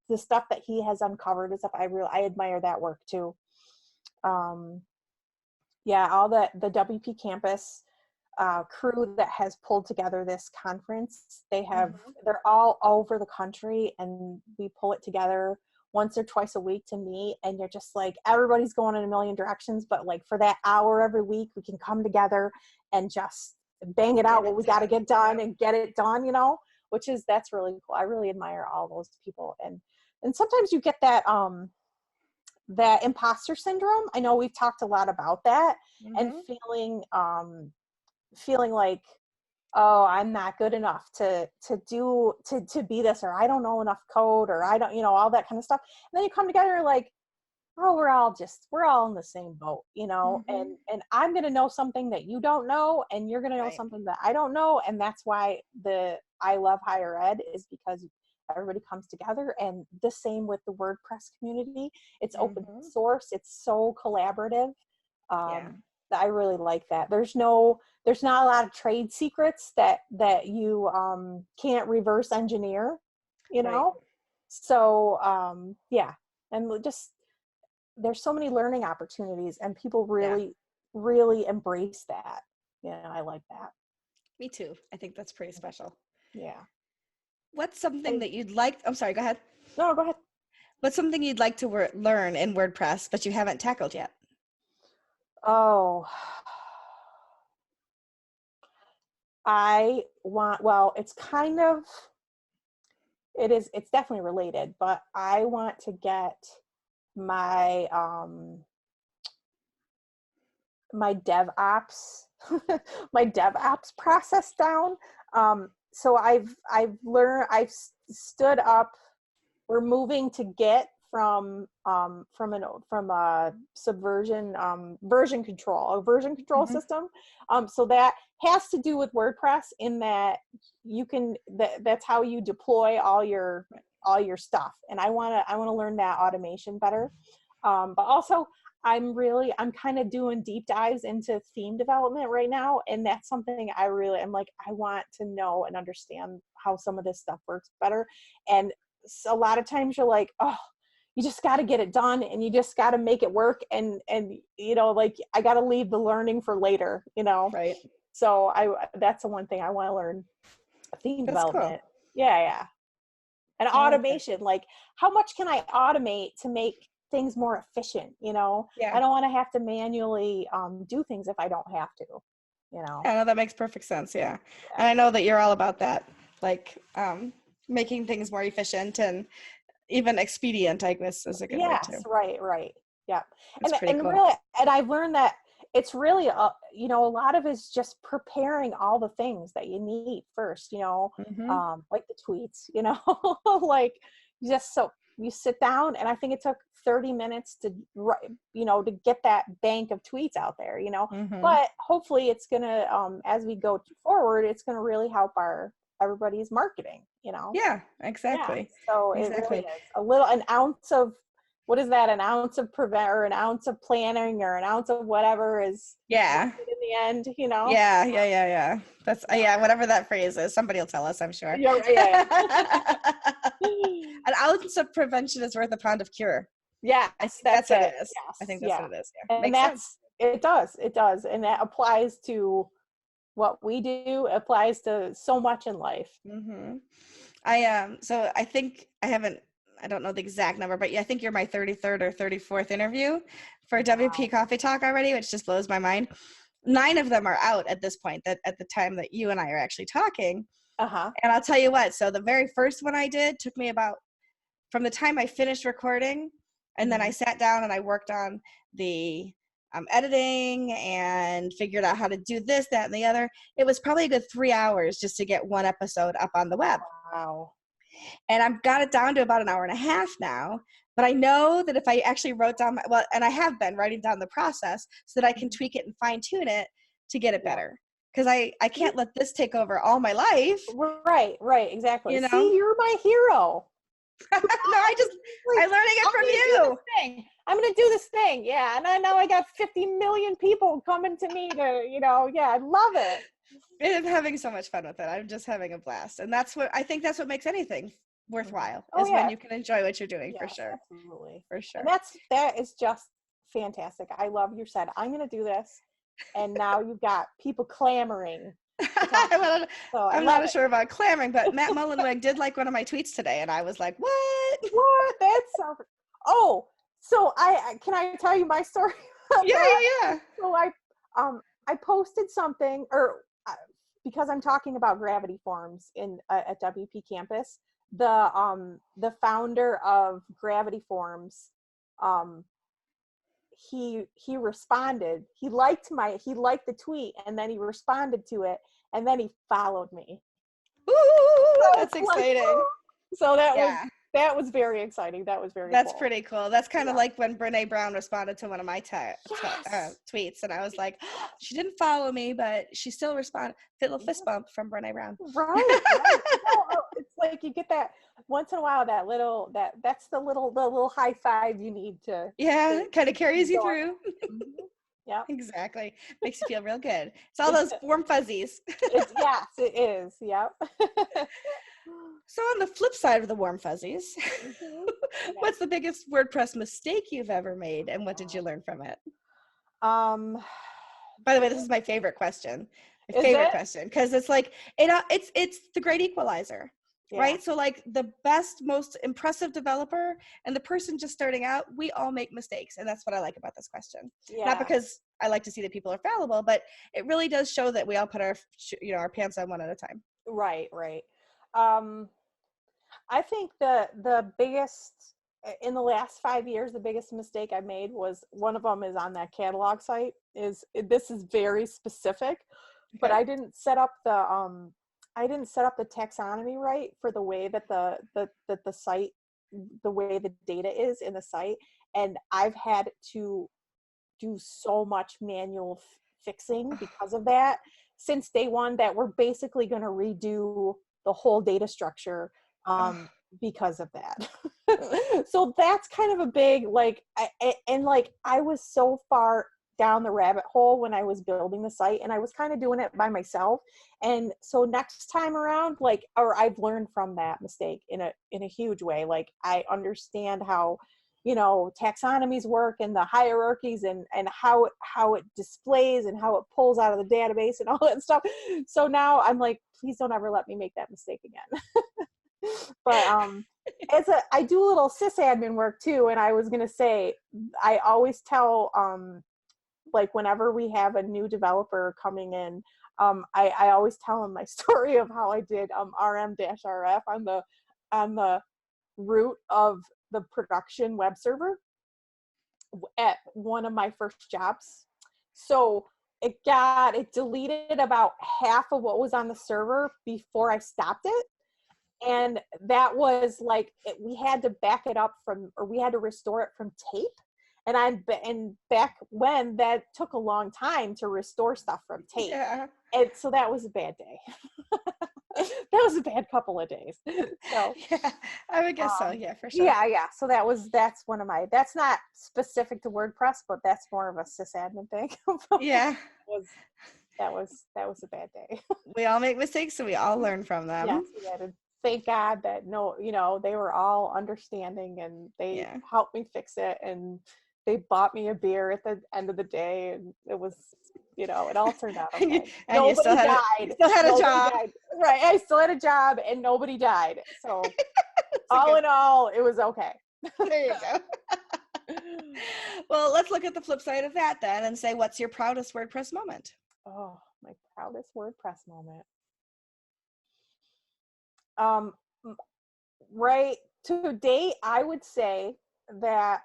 the stuff that he has uncovered and stuff, I admire that work too. Yeah, all the WPCampus crew that has pulled together this conference, they're all over the country, and we pull it together once or twice a week to meet, and you're just like, everybody's going in a million directions, but like for that hour every week, we can come together and just bang it out what we got to get done and get it done, you know, that's really cool. I really admire all those people. And sometimes you get that that imposter syndrome. I know we've talked a lot about that, and feeling like, oh, I'm not good enough to be this, or I don't know enough code, or I don't, you know, all that kind of stuff. And then you come together like, oh, we're all in the same boat, you know, and I'm going to know something that you don't know, and you're going to know something that I don't know. And that's why I love higher ed, is because everybody comes together. And the same with the WordPress community. It's open source. It's so collaborative. I really like that. There's not a lot of trade secrets that you can't reverse engineer, you know? So yeah. And just, there's so many learning opportunities, and people really embrace that. Yeah, I like that. Me too. I think that's pretty special. Yeah. What's something that you'd like, I'm sorry, go ahead. No, go ahead. What's something you'd like to learn in WordPress, but you haven't tackled yet? Oh, it's kind of, it's definitely related, but I want to get my my DevOps my DevOps process down. So I've stood up. We're moving to Git from a version control system. So that has to do with WordPress, in that that's how you deploy all your stuff. And I want to learn that automation better. But also, I'm kind of doing deep dives into theme development right now. And that's something I want to know and understand how some of this stuff works better. And a lot of times you're like, oh, you just got to get it done, and you just got to make it work. And, you know, like, I got to leave the learning for later, you know? Right. So that's the one thing I want to learn, theme development. Cool. Yeah. And automation, like, how much can I automate to make things more efficient, you know? I don't want to have to manually do things if I don't have to, you know? I know that makes perfect sense. Yeah. And I know that you're all about that, like making things more efficient and even expedient, I guess, is a good word too. Right. Yeah. That's and cool. Really, and I've learned that it's really, you know, a lot of it's just preparing all the things that you need first, you know, like the tweets, you know, like, just so you sit down, and I think it took 30 minutes to get that bank of tweets out there, you know, but hopefully it's going to, as we go forward, it's going to really help everybody's marketing, you know? Yeah, exactly. Yeah, so it really is an ounce of, what is that? An ounce of or an ounce of planning, or an ounce of whatever is in the end, you know? Yeah. That's, whatever that phrase is, somebody will tell us, I'm sure. Yeah. An ounce of prevention is worth a pound of cure. Yeah, that's what it is. Yes. I think that's what it is. Yeah. And it does. And that applies to what we do, applies to so much in life. So I think I don't know the exact number, but I think you're my 33rd or 34th interview for WP Coffee Talk already, which just blows my mind. 9 of them are out at this point, that at the time that you and I are actually talking. Uh-huh. And I'll tell you what, so the very first one I did took me about, from the time I finished recording, and then I sat down and I worked on the editing and figured out how to do this, that, and the other. It was probably a good 3 hours just to get one episode up on the web. Wow. And I've got it down to about an hour and a half now. But I know that if I actually wrote down, and I have been writing down the process so that I can tweak it and fine tune it to get it better. Because I can't let this take over all my life. Right, exactly. You know? See, you're my hero. No, I'm learning it from you. I'm going to do this thing. Yeah. And I know I got 50 million people coming to me to, I love it. I'm having so much fun with it. I'm just having a blast. And I think that's what makes anything worthwhile, is when you can enjoy what you're doing. For sure. Absolutely. For sure. And that is just fantastic. I love you said, I'm going to do this. And now you've got people clamoring. I'm not sure about clamoring, but Matt Mullenweg did like one of my tweets today, and I was like, "What? That's so." Oh, so can I tell you my story? Yeah. So I posted something, or because I'm talking about Gravity Forms at WPCampus, the founder of Gravity Forms, he responded. He liked the tweet, and then he responded to it, and then he followed me. Ooh, that's exciting. So that was very exciting. That's cool. Pretty cool. That's kind of like when Brene Brown responded to one of my tweets, and I was like, oh, she didn't follow me, but she still responded. Little fist bump from Brene Brown. Right. It's like you get that once in a while. That's the little high five you need to. Yeah, kind of carries you through. Yeah, exactly. Makes you feel real good. It's all those warm fuzzies. Yes, it is. Yep. So on the flip side of the warm fuzzies, what's the biggest WordPress mistake you've ever made, and what did you learn from it? By the way, this is my favorite question. Question, because it's like it's the great equalizer. Yeah. Right? So like the best, most impressive developer and the person just starting out, we all make mistakes. And that's what I like about this question. Yeah. Not because I like to see that people are fallible, but it really does show that we all put our pants on one at a time. Right. I think the biggest, in the last 5 years, the biggest mistake I made was, one of them is on that catalog site. This is very specific, but I didn't set up the taxonomy right for the way that the site, the way the data is in the site. And I've had to do so much manual fixing because of that since day one, that we're basically going to redo the whole data structure because of that. So that's kind of a big, I was so far down the rabbit hole when I was building the site, and I was kind of doing it by myself. And so next time around, I've learned from that mistake in a huge way. Like, I understand how, taxonomies work and the hierarchies and how it displays and how it pulls out of the database and all that stuff. So now I'm like, please don't ever let me make that mistake again. But I do a little sysadmin work too. And I was going to say, I always tell, whenever we have a new developer coming in, I always tell them my story of how I did rm-rf on the root of the production web server at one of my first jobs. So it deleted about half of what was on the server before I stopped it. And that was we had to back it up we had to restore it from tape. And back when, that took a long time to restore stuff from tape. Yeah. And so that was a bad day. That was a bad couple of days. So yeah, I would guess so. Yeah, for sure. Yeah. So that's one of that's not specific to WordPress, but that's more of a sysadmin thing. Yeah. That was a bad day. We all make mistakes, and we all learn from them. Yes, we had to thank God that they were all understanding, and they helped me fix it, and they bought me a beer at the end of the day, and it was, it all turned out okay. And nobody died. Still had a job. Died. Right. I still had a job, and nobody died. So all in all, it was okay. There you go. Well, let's look at the flip side of that then and say, what's your proudest WordPress moment? Oh, my proudest WordPress moment. Um, right to date, I would say that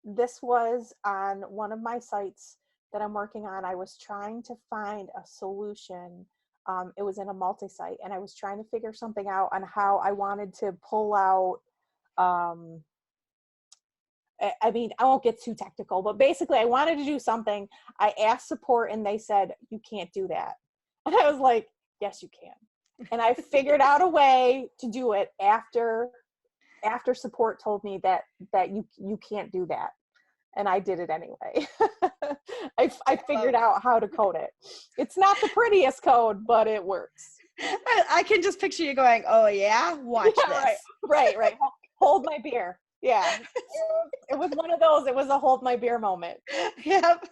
this was on one of my sites that I'm working on. I was trying to find a solution. It was in a multi-site, and I was trying to figure something out on how I wanted to pull out, I mean, I won't get too technical, but basically I wanted to do something. I asked support and they said, you can't do that. And I was like, yes, you can. And I figured out a way to do it after support told me that you can't do that. And I did it anyway. I figured out how to code it. It's not the prettiest code, but it works. I can just picture you going, oh yeah, watch this. Right. Hold my beer. Yeah. It was one of those, it was a hold my beer moment. Yep.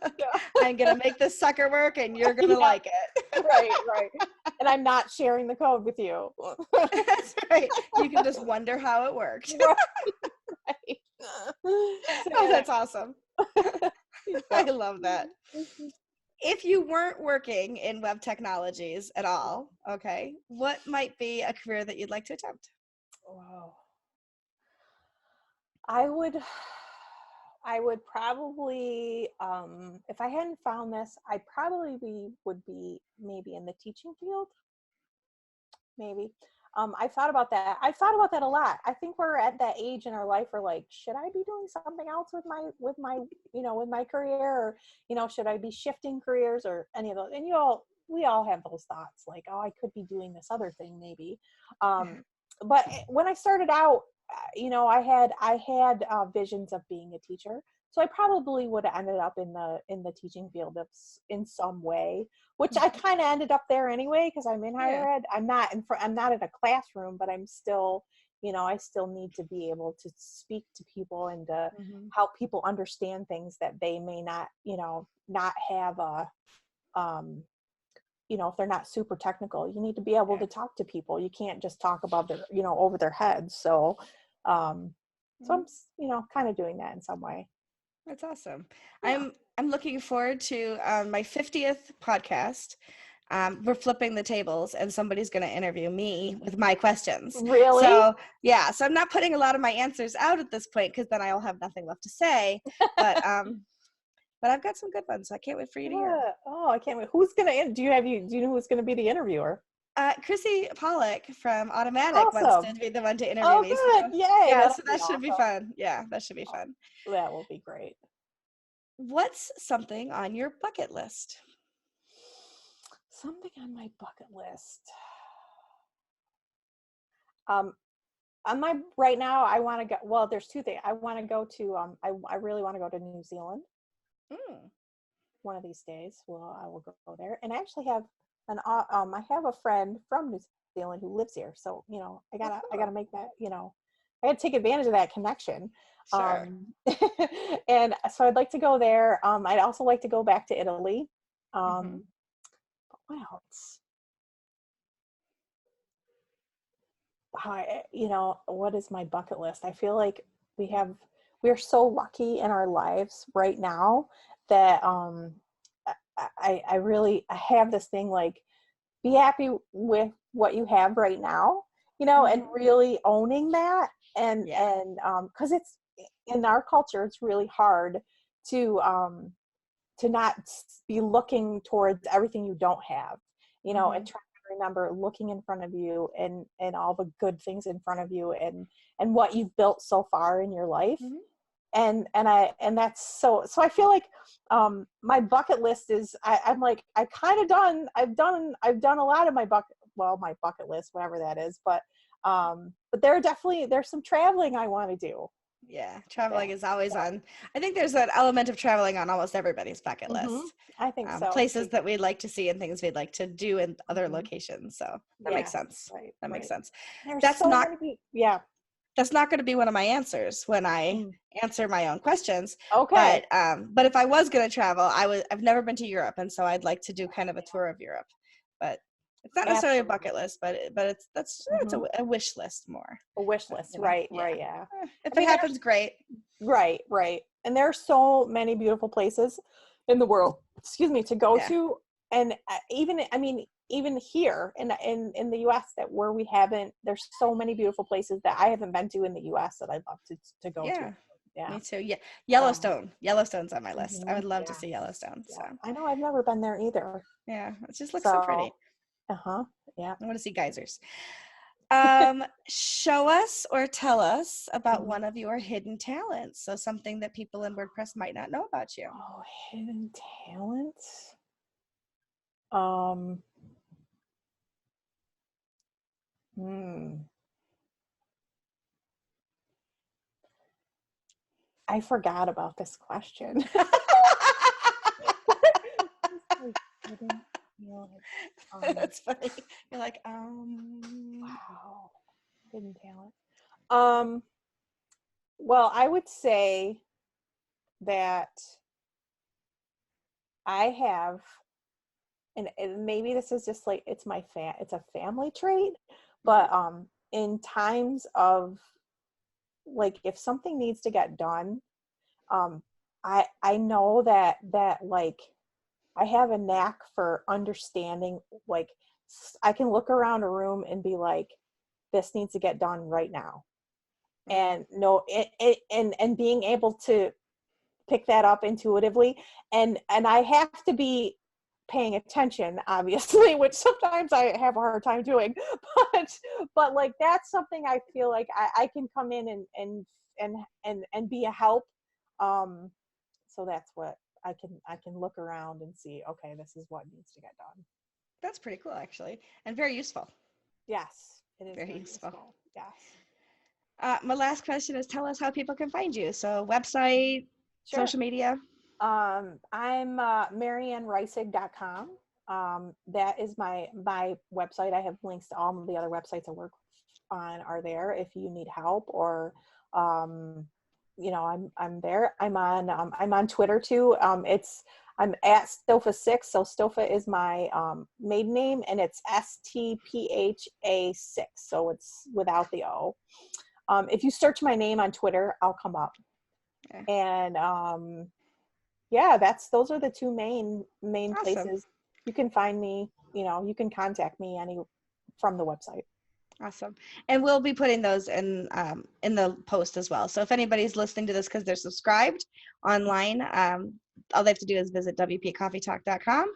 I'm going to make this sucker work and you're going to like it. Right. And I'm not sharing the code with you. That's right. You can just wonder how it worked. Right. Oh, that's awesome. I love that. If you weren't working in web technologies at all, okay, what might be a career that you'd like to attempt? Wow. I would probably, if I hadn't found this, I probably would be maybe in the teaching field. Maybe. I thought about that. I thought about that a lot. I think we're at that age in our life where, like, should I be doing something else with my with my career, or, should I be shifting careers or any of those? And we all have those thoughts, like, oh, I could be doing this other thing maybe. But when I started out, I had visions of being a teacher. So I probably would have ended up in the teaching field in some way, which I kind of ended up there anyway, because I'm in higher ed. I'm not in a classroom, but I'm still, I still need to be able to speak to people and to help people understand things that they may not, not have a, if they're not super technical. You need to be able to talk to people. You can't just talk above their, over their heads. So, so I'm, kind of doing that in some way. That's awesome. Yeah. I'm looking forward to my 50th podcast. We're flipping the tables and somebody's going to interview me with my questions. Really? So I'm not putting a lot of my answers out at this point because then I'll have nothing left to say. But I've got some good ones. So I can't wait for you to hear. Oh, I can't wait. Who's going to, do you know who's going to be the interviewer? Chrissy Pollock from Automatic wants to be the one to interview me. Good. So, yay! Yeah, so that should be fun. Yeah, that should be fun. That will be great. What's something on your bucket list? Something on my bucket list. On my right now, I want to go. Well, there's two things. I want to go to. I really want to go to New Zealand. One of these days, I will go there. And I actually have I have a friend from New Zealand who lives here. So I gotta make that. I gotta take advantage of that connection. Sure. And so I'd like to go there. I'd also like to go back to Italy. But what else? What is my bucket list? I feel like we're so lucky in our lives right now that I have this thing, like, be happy with what you have right now, and really owning that. And because it's in our culture, it's really hard to not be looking towards everything you don't have, and trying to remember looking in front of you and all the good things in front of you and what you've built so far in your life. And that's so I feel like my bucket list is I've done a lot of my bucket list, whatever that is, but there's some traveling I want to do. Yeah, traveling is always on. I think there's an element of traveling on almost everybody's bucket list. I think so. Places that we'd like to see and things we'd like to do in other locations. So that makes sense. That makes sense. That's not going to be one of my answers when I answer my own questions. Okay. But if I was going to travel, I've never been to Europe, and so I'd like to do kind of a tour of Europe. But It's not necessarily Absolutely. a bucket list, but it's a wish list more. A wish list, You know? right, right, yeah. If I it mean, happens, great. right, right. And there are so many beautiful places in the world, excuse me, to go Yeah. to. And even here in the US where we haven't, there's so many beautiful places that I haven't been to in the US that I'd love to go to. Yeah. Me too. Yeah. Yellowstone's on my list. I would love to yeah. see Yellowstone. So Yeah. I know I've never been there either. yeah, it just looks so pretty. Yeah. I want to see geysers. Show us or tell us about one of your hidden talents. So something that people in WordPress might not know about you. Oh, hidden talents. I forgot about this question. That's funny. You're like, wow, hidden talent. Well, I would say that I have, and maybe this is just like it's a family trait, but in times of like if something needs to get done, I know that like I have a knack for understanding, like I can look around a room and be like, this needs to get done right now. And and being able to pick that up intuitively, and I have to be paying attention, obviously, which sometimes I have a hard time doing, but like that's something I feel like I can come in and be a help. So that's what I can look around and see, okay, this is what needs to get done. That's pretty cool, actually, and very useful. Yes, it is very useful. Yes. My last question is, tell us how people can find you. So website, social media. I'm MaryannReissig.com. That is my website. I have links to all of the other websites I work on are there if you need help, or I'm there. I'm on Twitter too. I'm at Stofa6. So Stofa is my maiden name, and it's STPHA6. So it's without the O. If you search my name on Twitter, I'll come up. Okay. And those are the two main awesome. Places you can find me. You can contact me from the website. Awesome. And we'll be putting those in the post as well. So if anybody's listening to this because they're subscribed online, all they have to do is visit WPCoffeeTalk.com,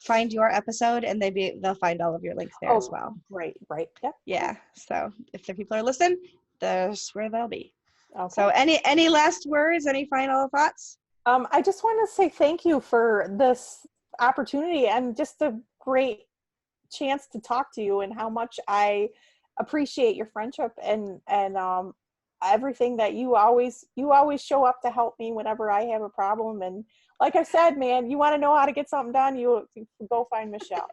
find your episode, and they'll find all of your links there as well. Right. Yep. Yeah. So if the people are listening, that's where they'll be. Okay. So any last words, any final thoughts? I just want to say thank you for this opportunity and just a great chance to talk to you, and how much I appreciate your friendship and everything that you always show up to help me whenever I have a problem. And like I said, man, you want to know how to get something done, you go find Michelle.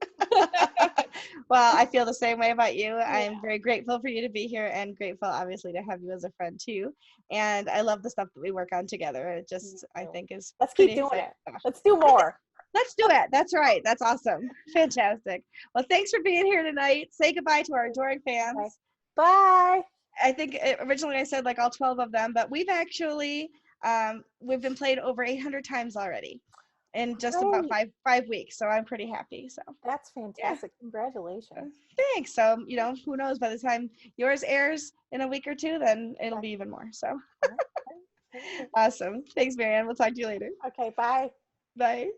Well, I feel the same way about you. Yeah. I'm very grateful for you to be here, and grateful obviously to have you as a friend too. And I love the stuff that we work on together. It just, I think is let's keep doing it. Let's do more. Let's do it. That's right. That's awesome. Fantastic. Well, thanks for being here tonight. Say goodbye to our adoring fans. Okay. Bye. I think originally I said like all 12 of them, but we've actually, we've been played over 800 times already in just about five weeks. So I'm pretty happy. So that's fantastic. Yeah. Congratulations. Thanks. So, who knows, by the time yours airs in a week or two, then it'll be even more. So awesome. Thanks, Maryann. We'll talk to you later. Okay. Bye. Bye.